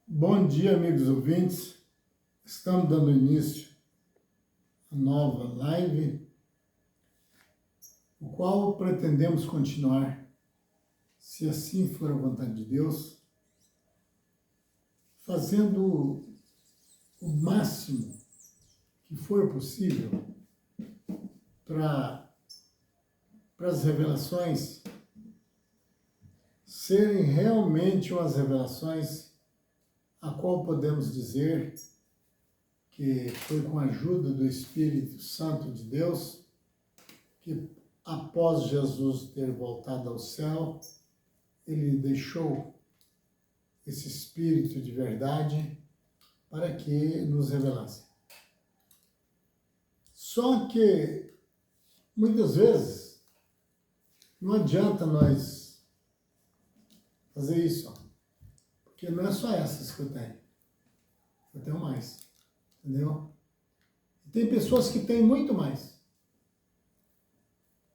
Bom dia, amigos ouvintes. Estamos dando início a nova live, o qual pretendemos continuar, se assim for a vontade de Deus, fazendo o máximo que for possível para as revelações serem realmente umas revelações a qual podemos dizer que foi com a ajuda do Espírito Santo de Deus que, após Jesus ter voltado ao céu, ele deixou esse Espírito de verdade para que nos revelasse. Só que, muitas vezes, não adianta nós fazer isso, porque não é só essas que eu tenho mais, entendeu? E tem pessoas que têm muito mais.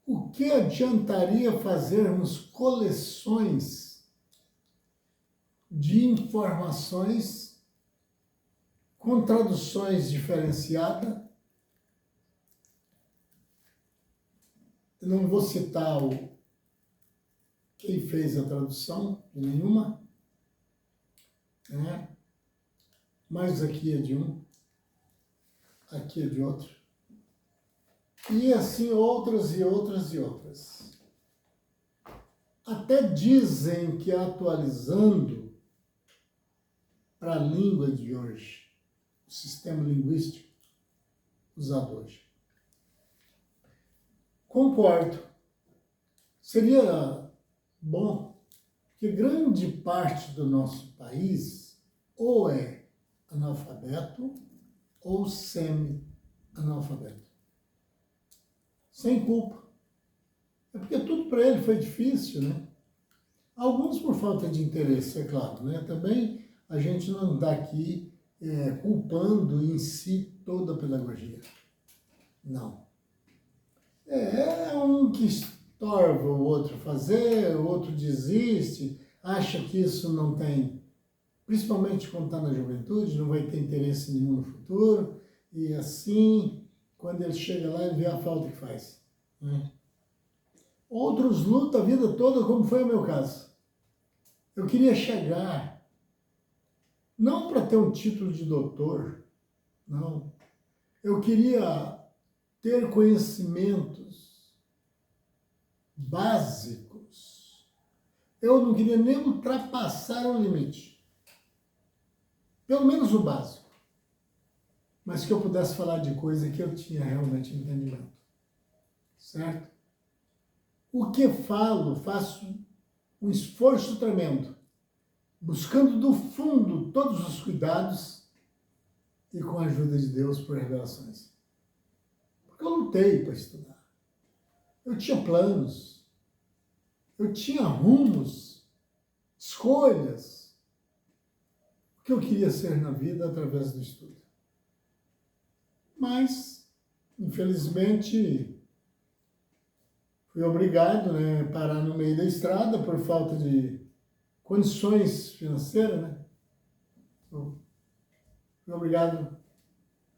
O que adiantaria fazermos coleções de informações com traduções diferenciadas? Eu não vou citar quem fez a tradução de nenhuma, né? Mas aqui é de um, aqui é de outro. E assim outras e outras e outras. Até dizem que atualizando para a língua de hoje, o sistema linguístico usado hoje. Concordo. Seria bom que grande parte do nosso país ou é analfabeto ou semi-analfabeto. Sem culpa. É porque tudo para ele foi difícil, né? Alguns por falta de interesse, é claro, né? Também a gente não está aqui culpando em si toda a pedagogia. Não. É um que estorva o outro fazer, o outro desiste, acha que isso não tem, principalmente quando está na juventude, não vai ter interesse nenhum no futuro, e assim, quando ele chega lá, ele vê a falta que faz. Né? Outros lutam a vida toda, como foi o meu caso. Eu queria chegar, não para ter um título de doutor, não. Eu queria ter conhecimentos básicos. Eu não queria nem ultrapassar o limite. Pelo menos o básico. Mas que eu pudesse falar de coisa que eu tinha realmente entendimento. Certo? O que falo, faço um esforço tremendo, buscando do fundo todos os cuidados e com a ajuda de Deus por revelações. Porque eu lutei para estudar. Eu tinha planos, eu tinha rumos, escolhas, o que eu queria ser na vida através do estudo. Mas, infelizmente, fui obrigado, né, a parar no meio da estrada por falta de condições financeiras, né? Fui obrigado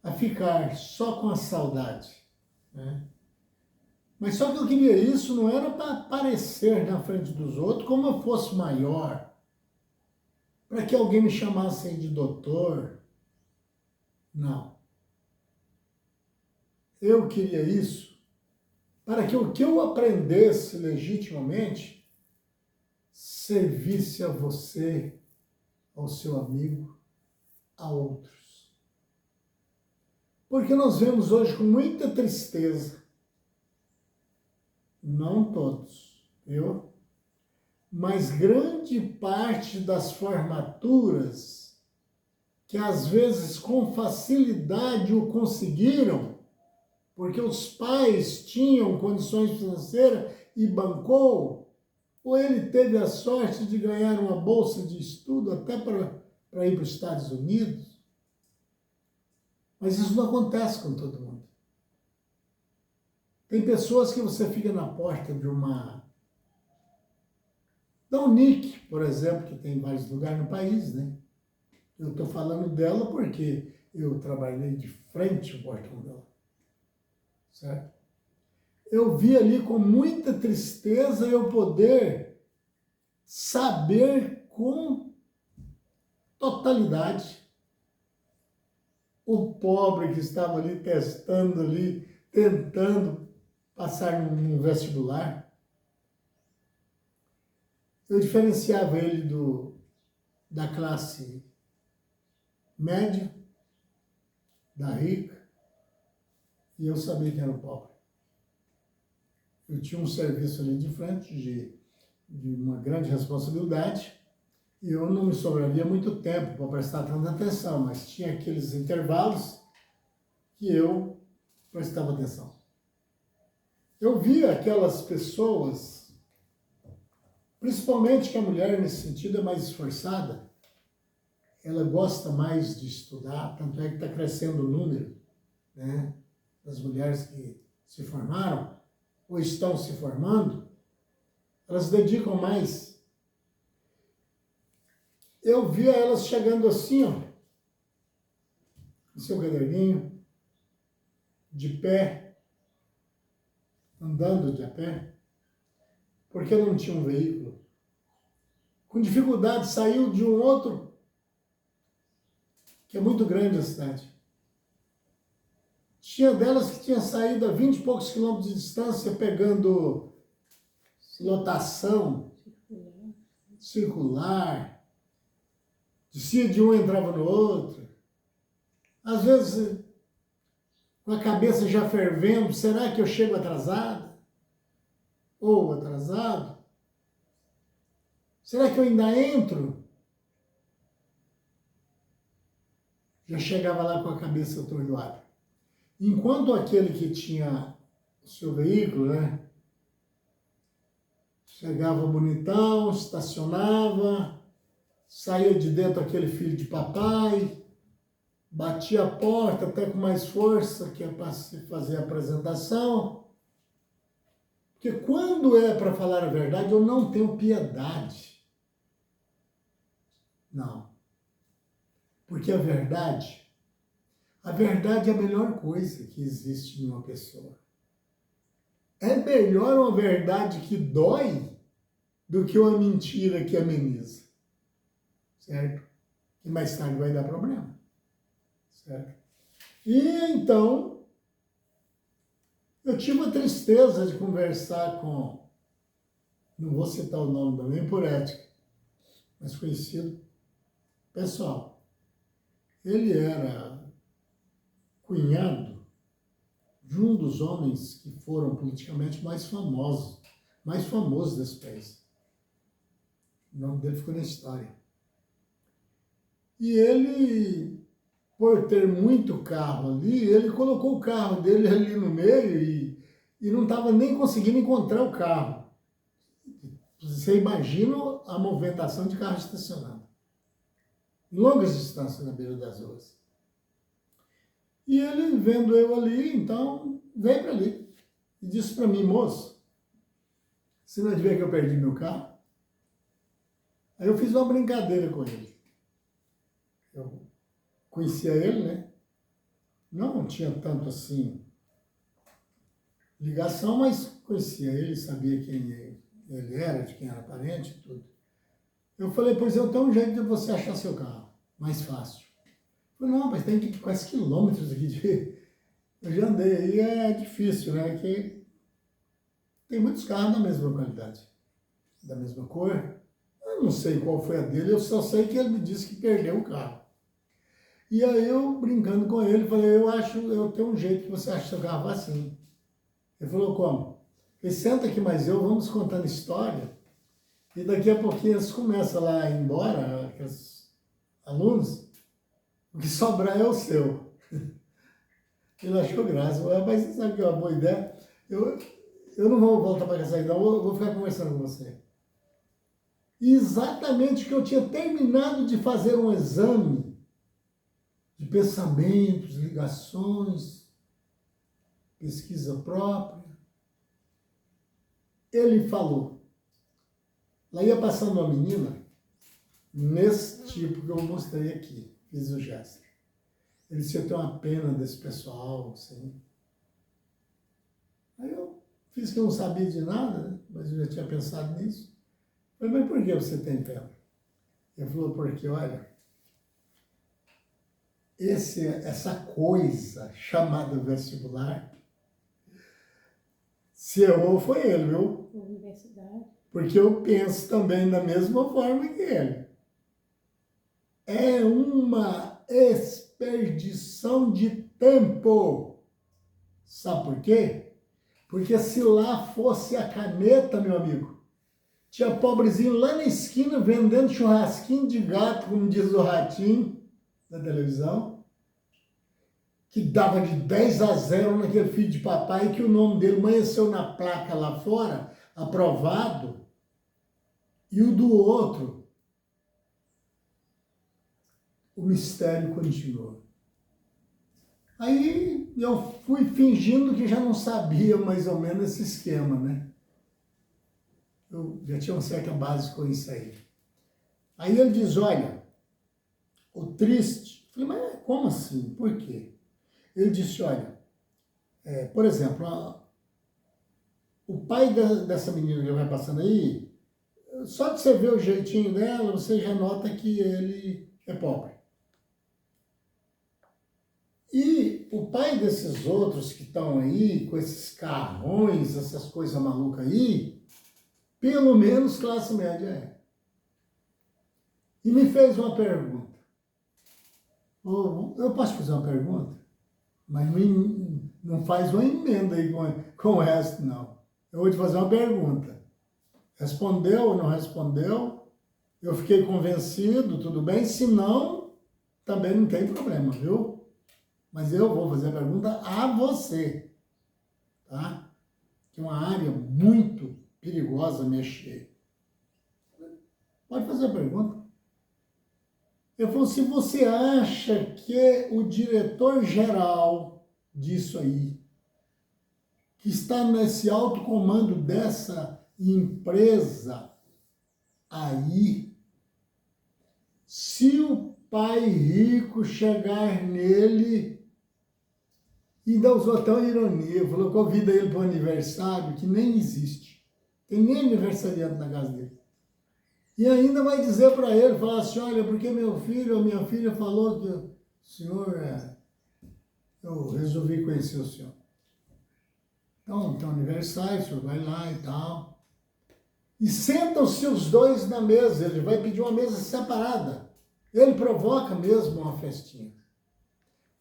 a ficar só com a saudade, né? Mas só que eu queria isso, não era para aparecer na frente dos outros como eu fosse maior, para que alguém me chamasse de doutor. Não. Eu queria isso para que o que eu aprendesse legitimamente servisse a você, ao seu amigo, a outros. Porque nós vemos hoje com muita tristeza, não todos, mas grande parte das formaturas que às vezes com facilidade o conseguiram, porque os pais tinham condições financeiras e bancou, ou ele teve a sorte de ganhar uma bolsa de estudo até para ir para os Estados Unidos. Mas isso não acontece com todo mundo. Tem pessoas que você fica na porta da Unic, por exemplo, que tem em vários lugares no país, né? Eu estou falando dela porque eu trabalhei de frente ao portão dela, certo? Eu vi ali com muita tristeza eu poder saber com totalidade o pobre que estava ali testando ali, tentando passar num vestibular. Eu diferenciava ele da classe média, da rica, e eu sabia que era o pobre. Eu tinha um serviço ali de frente de uma grande responsabilidade, e eu não me sobraria muito tempo para prestar tanta atenção, mas tinha aqueles intervalos que eu prestava atenção. Eu via aquelas pessoas, principalmente que a mulher nesse sentido é mais esforçada, ela gosta mais de estudar, tanto é que está crescendo o número, né, das mulheres que se formaram ou estão se formando, elas se dedicam mais. Eu via elas chegando assim, ó, no seu caderninho, de pé, andando de a pé, porque não tinha um veículo. Com dificuldade saiu de um outro, que é muito grande a cidade. Tinha delas que tinha saído a 20 e poucos quilômetros de distância, pegando lotação, circular, descia de um e entrava no outro. Às vezes, com a cabeça já fervendo, será que eu chego atrasada? Ou atrasado? Será que eu ainda entro? Já chegava lá com a cabeça atordoada. Enquanto aquele que tinha o seu veículo, né, chegava bonitão, estacionava, saía de dentro aquele filho de papai, batia a porta até com mais força, que é para se fazer a apresentação. Porque quando é para falar a verdade, eu não tenho piedade. Não. Porque a verdade é a melhor coisa que existe em uma pessoa. É melhor uma verdade que dói do que uma mentira que ameniza. Certo? E mais tarde vai dar problema. Certo? E então, eu tive a tristeza de conversar com, não vou citar o nome também por ética, mas conhecido pessoal. Ele era cunhado de um dos homens que foram politicamente mais famoso desse país. O nome dele ficou na história. E ele, por ter muito carro ali, ele colocou o carro dele ali no meio e não estava nem conseguindo encontrar o carro. Você imagina a movimentação de carro estacionado. Longas distâncias na beira das ruas. E ele, vendo eu ali, então, veio para ali. E disse para mim, moço, você não adivinha que eu perdi meu carro? Aí eu fiz uma brincadeira com ele. Eu conhecia ele, né? Não tinha tanto assim ligação, mas conhecia ele, sabia quem ele era, de quem era parente e tudo. Eu falei, pois eu tenho um jeito de você achar seu carro, mais fácil. Eu falei, não, mas tem quase quilômetros aqui de... Eu já andei aí, é difícil, né? Que tem muitos carros da mesma qualidade, da mesma cor. Eu não sei qual foi a dele, eu só sei que ele me disse que perdeu o carro. E aí eu, brincando com ele, falei, eu tenho um jeito que você acha seu carro assim. Ele falou, como? Ele senta aqui mais vamos contando história, e daqui a pouquinho eles começam lá a ir embora, aqueles alunos, o que sobrar é o seu. Ele achou graça, mas você sabe que é uma boa ideia? Eu não vou voltar para casa ainda, eu vou ficar conversando com você. E exatamente que eu tinha terminado de fazer um exame de pensamentos, ligações, pesquisa própria. Ele falou, lá ia passando uma menina, nesse tipo que eu mostrei aqui, fiz o gesto. Ele disse, eu tenho uma pena desse pessoal, assim. Aí eu fiz que eu não sabia de nada, né? Mas eu já tinha pensado nisso. Eu falei, mas por que você tem pena? Ele falou, porque, olha, essa coisa chamada vestibular, se errou foi ele, viu? Universidade. Porque eu penso também da mesma forma que ele. É uma desperdição de tempo. Sabe por quê? Porque se lá fosse a caneta, meu amigo, tinha pobrezinho lá na esquina vendendo churrasquinho de gato, como diz o Ratinho, na televisão, que dava de 10-0 naquele filho de papai, que o nome dele amanheceu na placa lá fora, aprovado, e o do outro, o mistério continuou. Aí eu fui fingindo que já não sabia mais ou menos esse esquema, né? Eu já tinha uma certa base com isso aí. Aí ele diz, olha, o triste... Eu falei, mas como assim? Por quê? Ele disse, olha, por exemplo, o pai dessa menina que vai passando aí, só de você ver o jeitinho dela, você já nota que ele é pobre. E o pai desses outros que estão aí, com esses carrões, essas coisas malucas aí, pelo menos classe média é. E me fez uma pergunta. Eu posso fazer uma pergunta? Mas não faz uma emenda aí com o resto, não. Eu vou te fazer uma pergunta. Respondeu ou não respondeu? Eu fiquei convencido, tudo bem? Se não, também não tem problema, viu? Mas eu vou fazer a pergunta a você, tá? Que é uma área muito perigosa mexer. Pode fazer a pergunta. Eu falo, se você acha que o diretor-geral disso aí, que está nesse alto comando dessa empresa aí, se o pai rico chegar nele e ainda usou até uma ironia, falou, convida ele para o aniversário, que nem existe. Tem nem aniversariante na casa dele. E ainda vai dizer para ele, falar assim, olha, porque meu filho ou minha filha falou que o senhor, eu resolvi conhecer o senhor. Então, tem um aniversário, o senhor vai lá e tal. E sentam-se os dois na mesa, ele vai pedir uma mesa separada. Ele provoca mesmo uma festinha.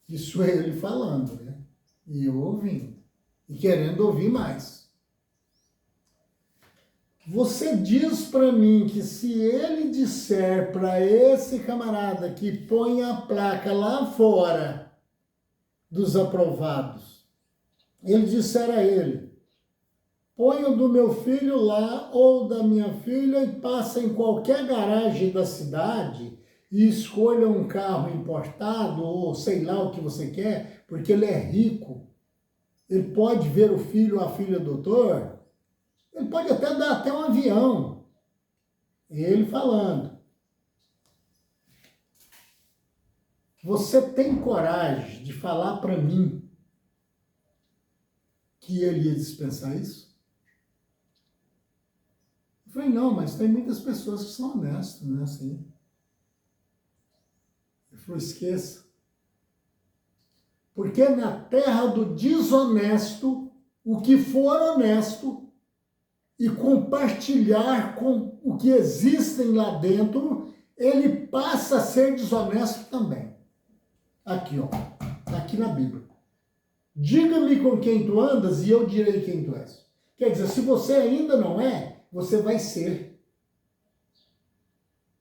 Isso é ele falando, né? E eu ouvindo. E querendo ouvir mais. Você diz para mim que se ele disser para esse camarada que põe a placa lá fora dos aprovados, ele disser a ele, põe o do meu filho lá ou da minha filha e passa em qualquer garagem da cidade e escolha um carro importado ou sei lá o que você quer, porque ele é rico, ele pode ver o filho ou a filha do doutor. Ele pode até dar até um avião. Ele falando. Você tem coragem de falar para mim que ele ia dispensar isso? Eu falei, não, mas tem muitas pessoas que são honestas, né? Assim. Ele falou, esqueça. Porque na terra do desonesto, o que for honesto, e compartilhar com o que existem lá dentro, ele passa a ser desonesto também. Aqui, ó, tá aqui na Bíblia. Diga-me com quem tu andas e eu direi quem tu és. Quer dizer, se você ainda não é, você vai ser.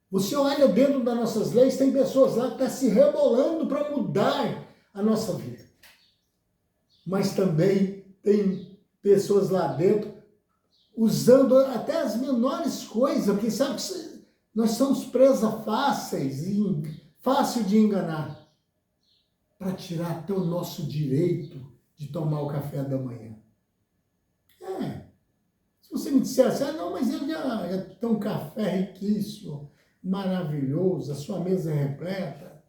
Você olha dentro das nossas leis, tem pessoas lá que estão se rebolando para mudar a nossa vida. Mas também tem pessoas lá dentro usando até as menores coisas, porque sabe que nós somos presas fáceis e fácil de enganar, para tirar até o nosso direito de tomar o café da manhã. Se você me dissesse, não, mas ele já tem um café riquíssimo, maravilhoso, a sua mesa é repleta.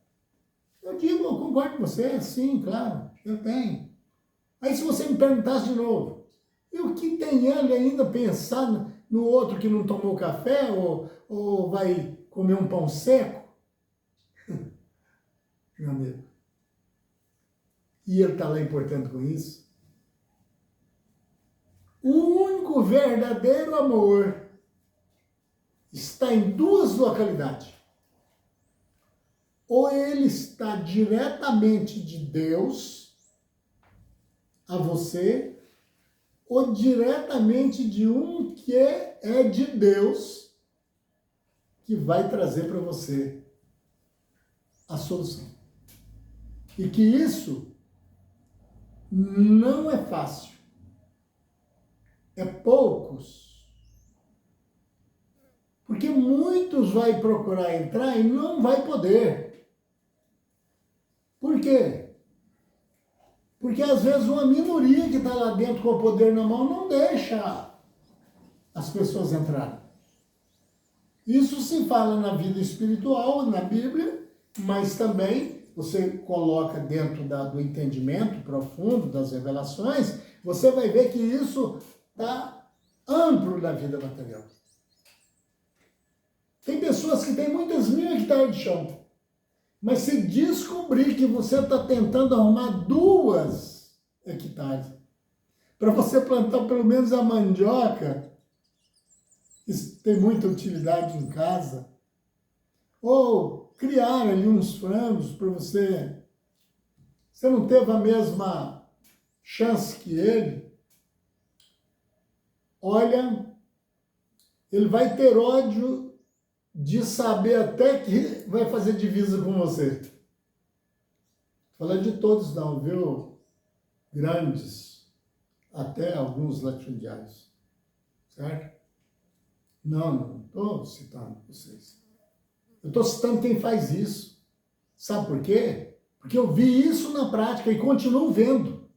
Eu digo, eu concordo com você, sim, claro, eu tenho. Aí se você me perguntasse de novo, e o que tem ele ainda pensar no outro que não tomou café ou vai comer um pão seco? Meu amigo. E ele está lá importando com isso? O único verdadeiro amor está em duas localidades. Ou ele está diretamente de Deus a você, ou diretamente de um que é de Deus, que vai trazer para você a solução. E que isso não é fácil. É poucos. Porque muitos vai procurar entrar e não vai poder. Por quê? Porque às vezes uma minoria que está lá dentro com o poder na mão não deixa as pessoas entrarem. Isso se fala na vida espiritual, na Bíblia, mas também você coloca dentro do entendimento profundo das revelações, você vai ver que isso está amplo na vida material. Tem pessoas que têm muitas mil hectares de chão, mas se descobrir que você está tentando arrumar 2 hectares, para você plantar pelo menos a mandioca, isso tem muita utilidade em casa, ou criar ali uns frangos para você. Você não teve a mesma chance que ele, olha, ele vai ter ódio de saber até que vai fazer divisa com você. Falar de todos não, viu? Grandes, até alguns latifundiários, certo? Não estou citando vocês. Eu estou citando quem faz isso. Sabe por quê? Porque eu vi isso na prática e continuo vendo.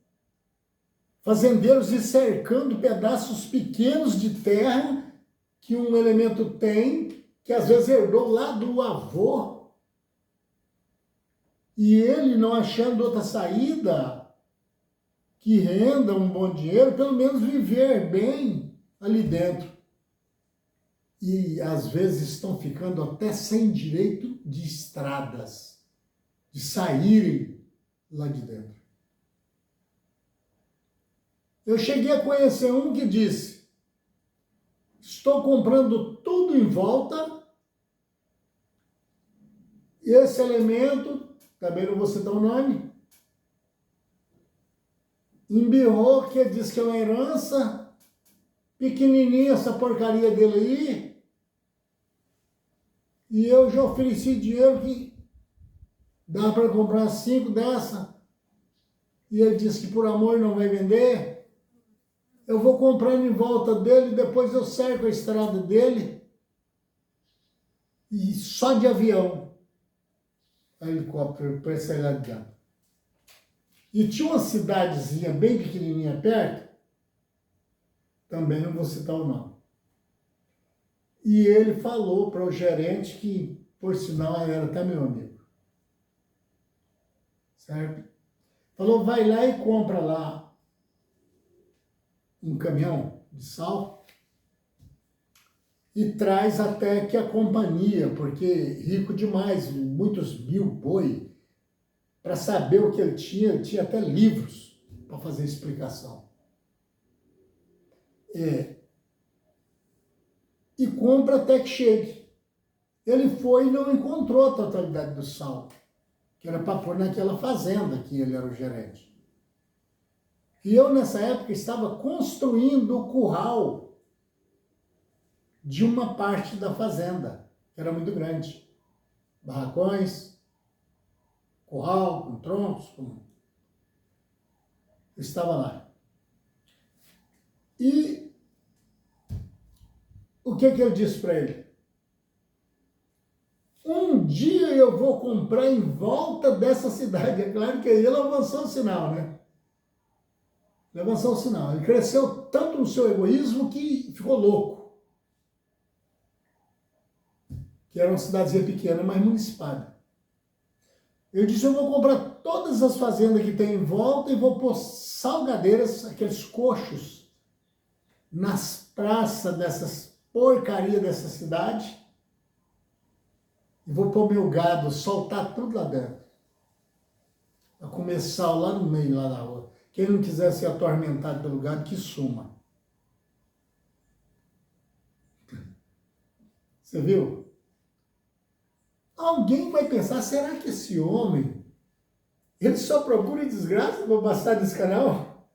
Fazendeiros ir cercando pedaços pequenos de terra que um elemento tem, que às vezes herdou lá do avô, e ele não achando outra saída que renda um bom dinheiro, pelo menos viver bem ali dentro. E às vezes estão ficando até sem direito de estradas, de saírem lá de dentro. Eu cheguei a conhecer um que disse: estou comprando tudo em volta, e esse elemento, também não vou citar o nome, embirrou, que diz que é uma herança, pequenininha essa porcaria dele aí, e eu já ofereci dinheiro que dá para comprar 5 dessa, e ele disse que por amor não vai vender. Eu vou comprando em volta dele, depois eu cerco a estrada dele, e só de avião, a helicóptero para sair lá de dentro. E tinha uma cidadezinha bem pequenininha perto, também não vou citar o nome. E ele falou para o gerente, que por sinal era até meu amigo, certo? Falou, vai lá e compra lá um caminhão de sal e traz até que a companhia, porque rico demais, muitos mil boi, para saber o que ele tinha até livros para fazer explicação. E compra até que chegue. Ele foi e não encontrou a totalidade do sal, que era para pôr naquela fazenda que ele era o gerente. E eu, nessa época, estava construindo o curral de uma parte da fazenda, que era muito grande. Barracões, curral, com troncos, eu estava lá. E o que eu disse para ele? Um dia eu vou comprar em volta dessa cidade. É claro que aí ele avançou o sinal, né? Ele avançou o sinal. Ele cresceu tanto no seu egoísmo que ficou louco. que era uma cidadezinha pequena, mas municipada. Ele disse, eu vou comprar todas as fazendas que tem em volta e vou pôr salgadeiras, aqueles coxos, nas praças dessas porcarias dessa cidade. E vou pôr meu gado, soltar tudo lá dentro. Para comer sal lá no meio, lá na rua. Quem não quiser ser atormentado pelo gado, que suma. Você viu? Alguém vai pensar, será que esse homem, ele só procura desgraça para passar desse canal?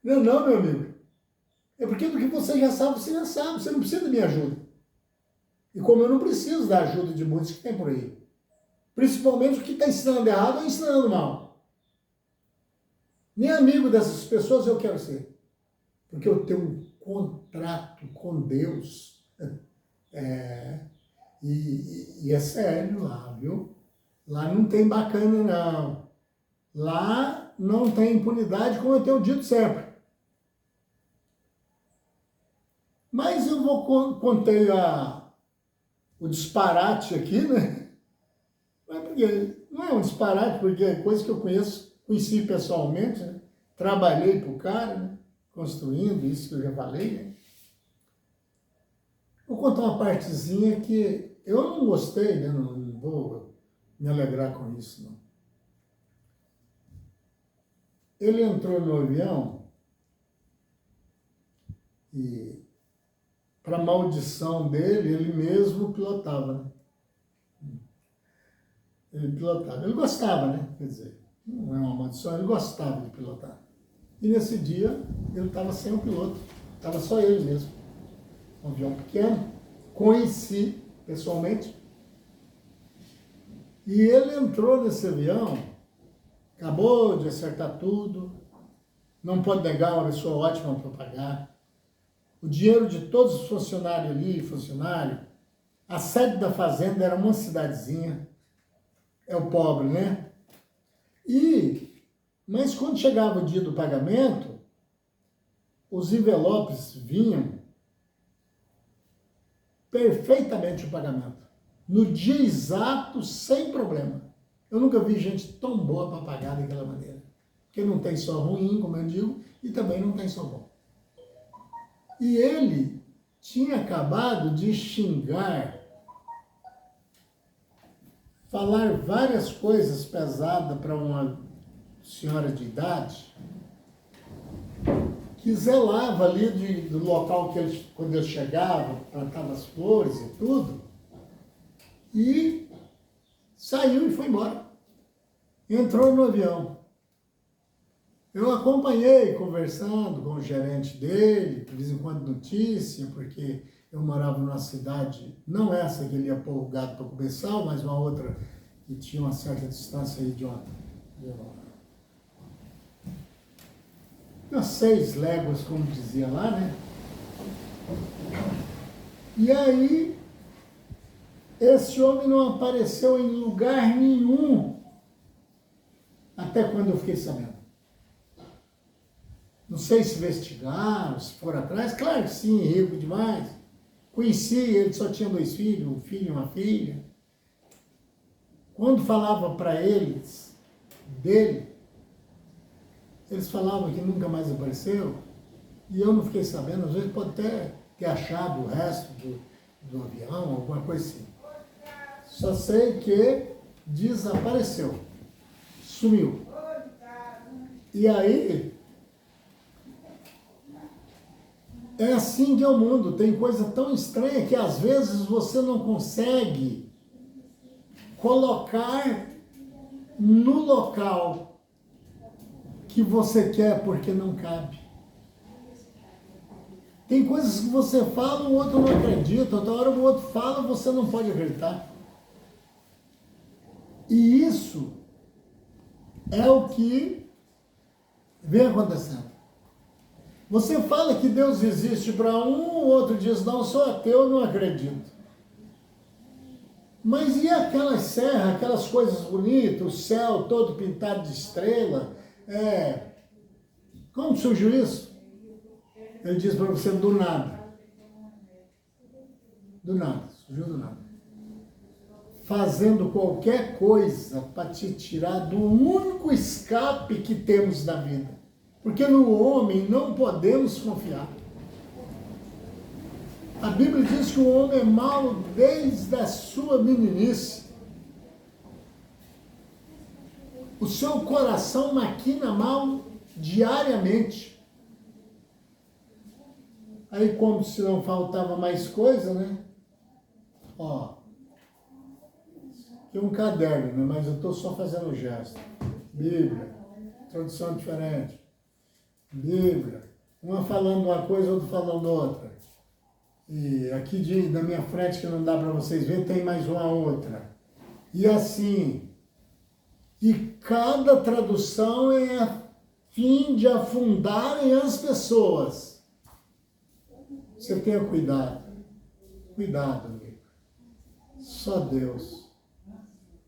Não, não, meu amigo. É porque do que você já sabe, você já sabe. Você não precisa da minha ajuda. E como eu não preciso da ajuda de muitos que tem por aí. Principalmente o que está ensinando errado ou ensinando mal. Nem amigo dessas pessoas eu quero ser. Porque eu tenho um contrato com Deus. E é sério lá, viu? Lá não tem bacana, não. Lá não tem impunidade, como eu tenho dito sempre. Mas eu contei o disparate aqui, né? Não é um disparate, porque é coisa que eu conheci pessoalmente, né? Trabalhei para o cara, né? Construindo, isso que eu já falei, né? Vou contar uma partezinha que eu não gostei, né? Não vou me alegrar com isso, não. Ele entrou no avião e, para maldição dele, ele mesmo pilotava, né? Ele pilotava. Ele gostava, né? Quer dizer, não é uma maldição, ele gostava de pilotar. E nesse dia, ele estava sem o piloto. Estava só ele mesmo. Um avião pequeno. Conheci pessoalmente. E ele entrou nesse avião, acabou de acertar tudo, não pode negar, uma pessoa ótima para pagar. O dinheiro de todos os funcionários ali, a sede da fazenda era uma cidadezinha, é o pobre, né? Mas quando chegava o dia do pagamento, os envelopes vinham perfeitamente o pagamento. No dia exato, sem problema. Eu nunca vi gente tão boa para pagar daquela maneira. Porque não tem só ruim, como eu digo, e também não tem só bom. E ele tinha acabado de xingar, falar várias coisas pesadas para uma senhora de idade, que zelava ali do local que ele, quando ele chegava, plantava as flores e tudo, e saiu e foi embora. Entrou no avião. Eu acompanhei conversando com o gerente dele, de vez em quando notícia, porque eu morava numa cidade, não essa que ele ia pôr o gado para comer sal, mas uma outra que tinha uma certa distância aí de umas 6 léguas, como dizia lá, né? E aí, esse homem não apareceu em lugar nenhum, até quando eu fiquei sabendo. Não sei se investigaram, se foram atrás, claro que sim, rico demais. Conheci, ele só tinha 2 filhos, um filho e uma filha. Quando falava para eles, dele, eles falavam que nunca mais apareceu, e eu não fiquei sabendo, às vezes pode até ter achado o resto do avião, alguma coisa assim. Só sei que desapareceu, sumiu. E aí, é assim que é o mundo, tem coisa tão estranha que às vezes você não consegue colocar no local que você quer porque não cabe. Tem coisas que você fala, o outro não acredita, outra hora o outro fala, você não pode acreditar. E isso é o que vem acontecendo. Você fala que Deus existe para um, o outro diz, não, sou ateu, não acredito. Mas e aquelas serras, aquelas coisas bonitas, o céu todo pintado de estrela? Como surgiu isso? Ele diz para você, do nada. Do nada, surgiu do nada. fazendo qualquer coisa para te tirar do único escape que temos na vida. Porque no homem não podemos confiar. A Bíblia diz que o homem é mau desde a sua meninice. O seu coração maquina mal diariamente. Aí, como se não faltava mais coisa, né? Ó, tem um caderno, né? Mas eu estou só fazendo o gesto. Bíblia, tradução diferente. Bíblia, uma falando uma coisa, outra falando outra. E aqui na minha frente, que não dá para vocês verem, tem mais uma outra. E assim, e cada tradução é a fim de afundarem as pessoas. Você tenha cuidado. Cuidado, amigo. Só Deus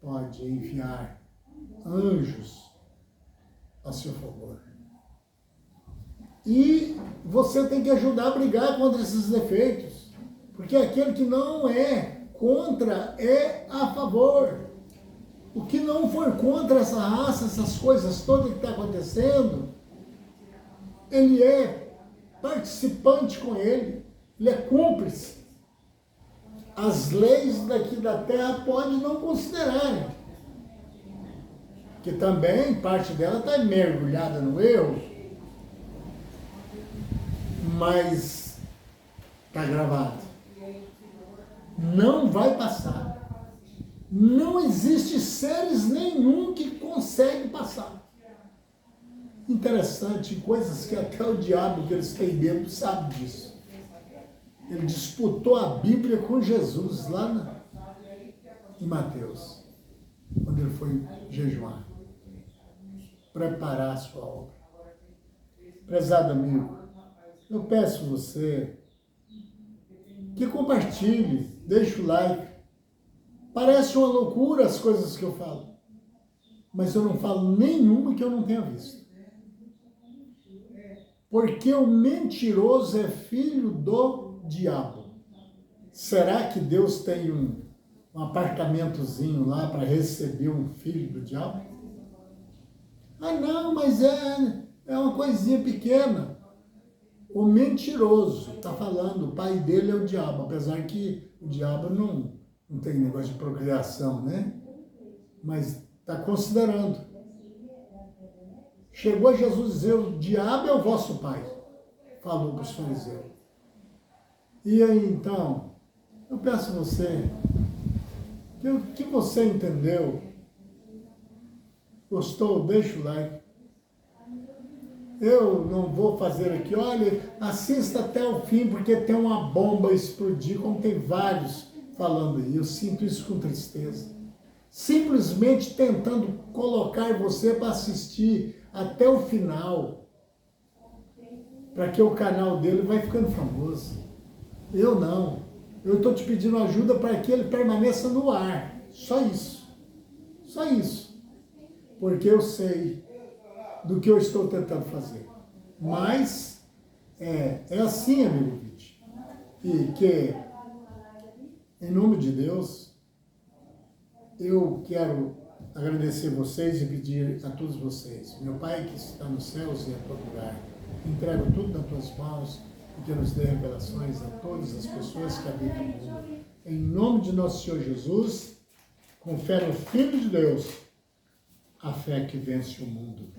pode enviar anjos a seu favor. E você tem que ajudar a brigar contra esses defeitos. Porque aquele que não é contra é a favor. O que não for contra essa raça, essas coisas todas que estão acontecendo, ele é participante com ele. Ele é cúmplice. As leis daqui da terra podem não considerarem. Que também parte dela está mergulhada no erro. Mas está gravado. Não vai passar. Não existe seres nenhum que consegue passar. Interessante, coisas que até o diabo que eles têm dentro sabe disso. Ele disputou a Bíblia com Jesus lá em Mateus, quando ele foi jejuar, preparar a sua obra. Prezado amigo, eu peço você que compartilhe, deixe o like. Parece uma loucura as coisas que eu falo, mas eu não falo nenhuma que eu não tenha visto. Porque o mentiroso é filho do diabo. Será que Deus tem um apartamentozinho lá para receber um filho do diabo? Ah, não, mas é uma coisinha pequena. O mentiroso está falando, o pai dele é o diabo, apesar que o diabo não tem negócio de procriação, né? Mas está considerando. Chegou a Jesus dizer, o diabo é o vosso pai, falou para os fariseus. E aí, então, eu peço a você, que você entendeu, gostou, deixa o like. Eu não vou fazer aqui, olha, assista até o fim, porque tem uma bomba a explodir, como tem vários falando aí. Eu sinto isso com tristeza. Simplesmente tentando colocar você para assistir até o final, para que o canal dele vai ficando famoso. Eu não. Eu estou te pedindo ajuda para que ele permaneça no ar. Só isso. Só isso. Porque eu sei do que eu estou tentando fazer. Mas é assim, amigo Vite. E que, em nome de Deus, eu quero agradecer vocês e pedir a todos vocês. Meu Pai que está nos céus e em todo lugar, entrego tudo nas tuas mãos e que nos dê revelações a todas as pessoas que habitam o mundo. Em nome de nosso Senhor Jesus, com fé no Filho de Deus, a fé que vence o mundo.